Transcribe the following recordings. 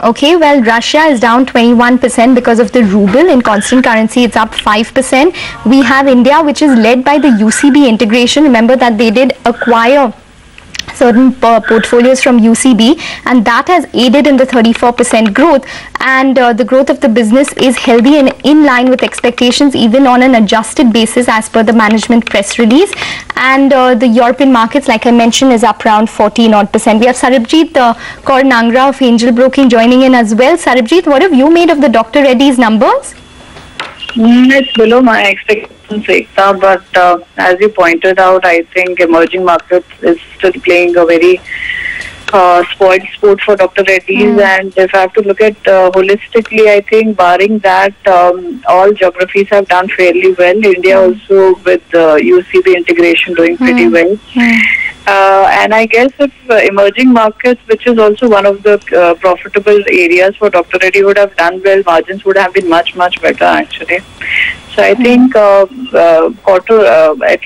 Okay, well, Russia is down 21% because of the ruble. In constant currency, it's up 5%. We have India, which is led by the UCB integration. Remember that they did acquire certain portfolios from UCB, and that has aided in the 34% growth, and the growth of the business is healthy and in line with expectations even on an adjusted basis as per the management press release. And the European markets, like I mentioned, is up around 14%. We have Sarabjit Kaur Nangra of Angel Broking joining in as well. Sarabjit, what have you made of the Dr. Reddy's numbers? It's below my expectations, Ekta, but as you pointed out, I think emerging markets is still playing a very spoiled sport for Dr. Reddy's. And if I have to look at holistically, I think barring that, all geographies have done fairly well. India also with UCB integration doing pretty well. And I guess if emerging markets, which is also one of the profitable areas for Dr. Reddy, would have done well, margins would have been much better actually. So I think at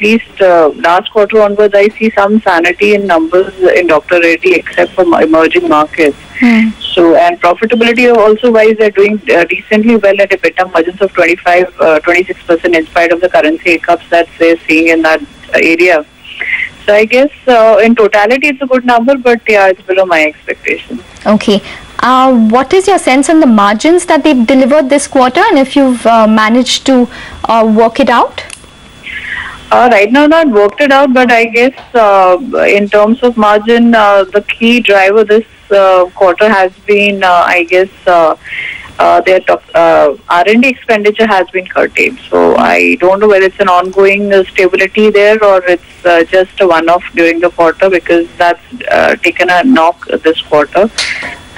least last quarter onwards, I see some sanity in numbers in Dr. Reddy except for emerging markets. So, and profitability also wise, they're doing decently well at EBITDA margins of 26% in spite of the currency hiccups that they're seeing in that area. So I guess in totality it's a good number, but yeah, it's below my expectations. Okay. What is your sense on the margins that they've delivered this quarter, and if you've managed to work it out? Right now, not worked it out, but I guess in terms of margin, the key driver this quarter has been, I guess, their R&D expenditure has been curtailed. So I don't know whether it's an ongoing stability there or it's just a one-off during the quarter, because that's taken a knock this quarter.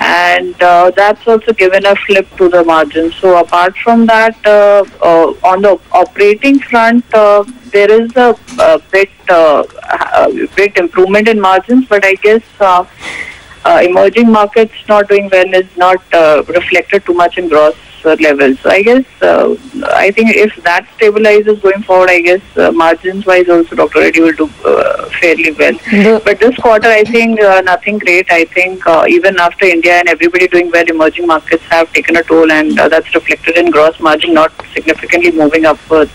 And that's also given a flip to the margin. So apart from that, on the operating front, there is a bit improvement in margins, but I guess emerging markets not doing well is not reflected too much in gross levels. So I guess I think if that stabilizes going forward, I guess margins wise also Dr. Reddy will do fairly well. But this quarter I think nothing great. I think even after India and everybody doing well, emerging markets have taken a toll, and that's reflected in gross margin not significantly moving upwards.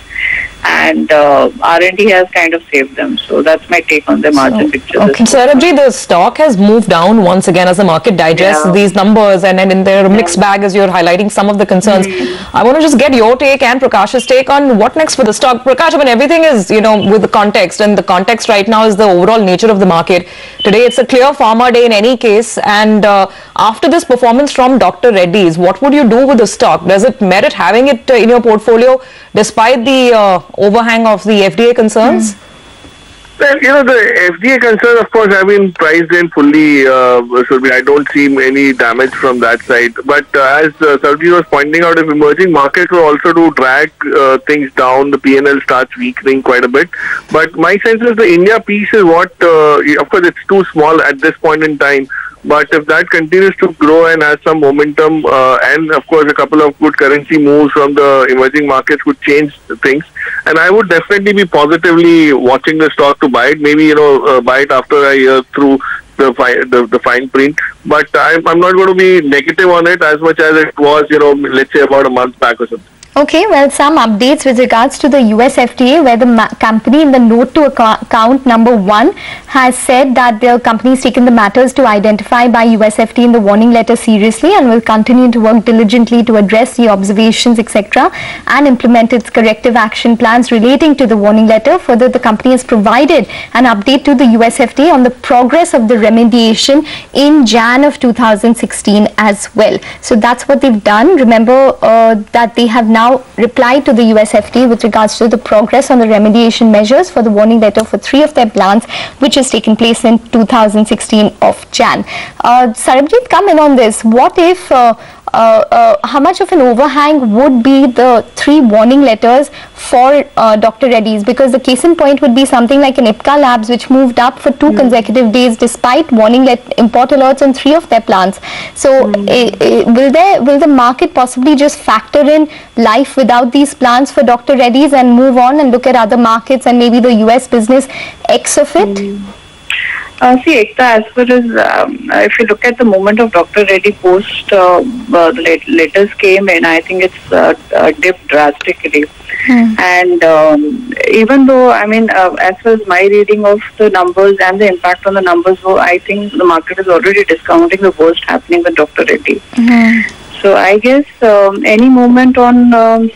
And R&D has kind of saved them. So that's my take on the margin picture. Okay. Sarabji, the stock has moved down once again as the market digests these numbers, and in their mixed bag as you're highlighting some of the concerns. I want to just get your take and Prakash's take on what next for the stock. Prakash, I mean, everything is, with the context, and the context right now is the overall nature of the market. Today it's a clear pharma day in any case, and after this performance from Dr. Reddy's, what would you do with the stock? Does it merit having it in your portfolio despite the overhang of the FDA concerns? Well, the FDA concerns, of course, have been priced in fully. So I don't see any damage from that side. But as Sarabjit was pointing out, if emerging markets will also to drag things down, the P&L starts weakening quite a bit. But my sense is the India piece is what, of course, it's too small at this point in time. But if that continues to grow and has some momentum, and of course a couple of good currency moves from the emerging markets would change things. And I would definitely be positively watching the stock to buy it. Maybe buy it after a year through the fine print. But I'm not going to be negative on it as much as it was, let's say about a month back or something. Okay, well, some updates with regards to the US FDA, where the company in the note to account number 1 has said that the company has taken the matters to identify by US FDA in the warning letter seriously and will continue to work diligently to address the observations, etc., and implement its corrective action plans relating to the warning letter. Further, the company has provided an update to the US FDA on the progress of the remediation in Jan of 2016 as well. So that's what they've done. Remember that they have now replied to the US FDA with regards to the progress on the remediation measures for the warning letter for 3 of their plants, which has taken place in 2016 of Jan. Sarabjit, come in on this. What if how much of an overhang would be the 3 warning letters for Dr. Reddy's? Because the case in point would be something like an Ipca Labs, which moved up for 2 consecutive days despite warning import alerts on 3 of their plants. So will the market possibly just factor in life without these plants for Dr. Reddy's and move on and look at other markets and maybe the US business X of it? See, Ekta, as far as if you look at the moment of Dr. Reddy post the letters came in, I think it's dipped drastically. And even though, I mean, as far as my reading of the numbers and the impact on the numbers, so I think the market is already discounting the worst happening with Dr. Reddy. So I guess any moment on the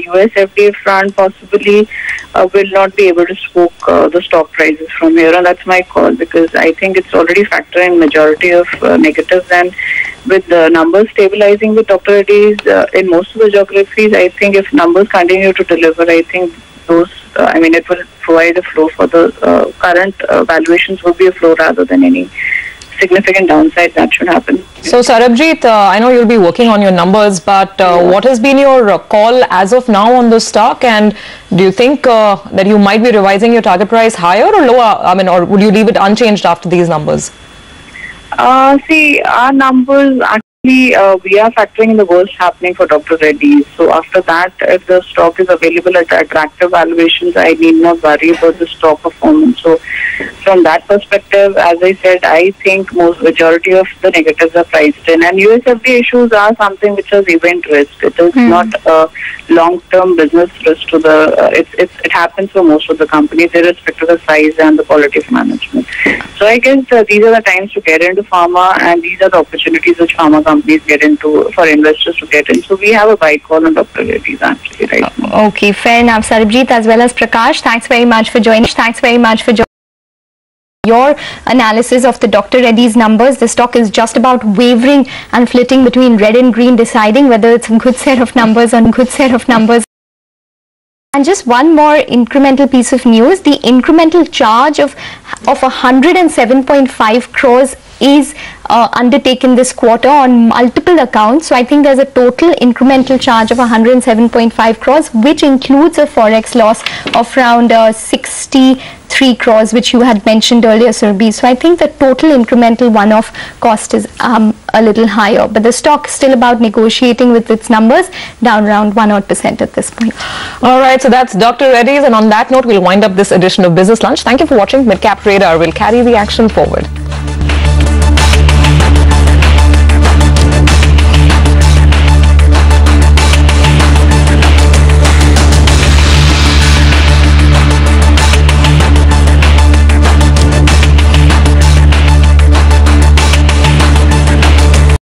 US FDA front possibly will not be able to spook the stock prices from here, and that's my call, because I think it's already factoring majority of negatives, and with the numbers stabilizing with Dr. Reddy's in most of the geographies, I think if numbers continue to deliver, I think those, it will provide a flow for the current valuations will be a flow rather than any significant downside that should happen. So Sarabjit, I know you'll be working on your numbers, but what has been your call as of now on the stock, and do you think that you might be revising your target price higher or lower? Or would you leave it unchanged after these numbers? See, our numbers actually, we are factoring in the worst happening for Dr. Reddy's. So after that, if the stock is available at attractive valuations, I need not worry about the stock performance. So from that perspective, as I said, I think majority of the negatives are priced in. And USFDA issues are something which is event risk. It is not a long-term business risk to the, it happens for most of the companies, irrespective of the size and the quality of management. So I guess these are the times to get into pharma, and these are the opportunities which pharma companies get into for investors to get in. So we have a buy call on Dr. Reddy's actually right now. Okay, fair enough. Sarabjit as well as Prakash, thanks very much for joining. Your analysis of the Dr. Reddy's numbers. The stock is just about wavering and flitting between red and green, deciding whether it's a good set of numbers or good set of numbers. And just one more incremental piece of news, the incremental charge of 107.5 crores is undertaken this quarter on multiple accounts. So I think there's a total incremental charge of 107.5 crores, which includes a forex loss of around 63 crores, which you had mentioned earlier, Surbhi. So I think the total incremental one-off cost is a little higher, but the stock is still about negotiating with its numbers, down around 1% at this point. All right, so that's Dr. Reddy's, and on that note, we'll wind up this edition of Business Lunch. Thank you for watching Midcap Radar. We'll carry the action forward.